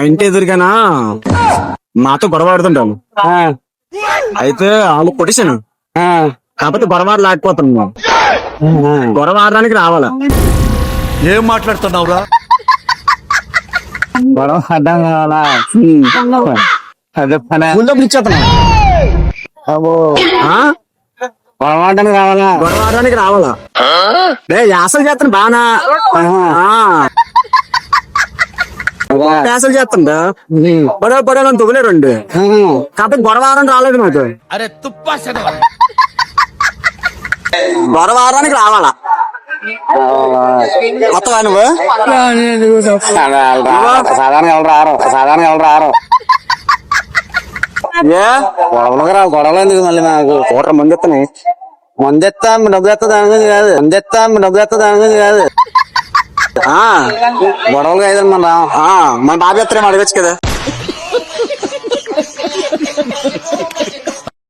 ఇంటి ఎదురుగానా మాతో గొడవ ఆడుతుంటాను. అయితే వాళ్ళు కొట్టేశాను. కాకపోతే గొడవ ఆడలేకపోతున్నాను. గొడవ ఆడడానికి రావాలా? ఏం మాట్లాడుతున్నావురా? గొడవ అడ్డం కావాలా? అదే పని ముందు ఇచ్చేస్తున్నా. గొడవ ఆడడానికి రావాలా? గొడవ ఆడడానికి రావాలా? యాసలు చేస్తాను బానా. యాసలు చేస్తుందా? గొడవ పడవ తొగలేరండి. కాకపోతే గొడవ ఆడడానికి రాలేదు నాకు. అరే తుప్పా గొడవ ఆడడానికి రావాలా? మొత్తం నువ్వు సాధారణ ఎవరు రారు. గొడవలు ఎందుకు మళ్ళీ నాకు ఓటర్ మందెత్తని మందెత్తా డబ్బులు ఎత్తా దాని గురించి కాదు. గొడవలు కాదు మన బాబు ఎత్తనే అడగచ్చు కదా.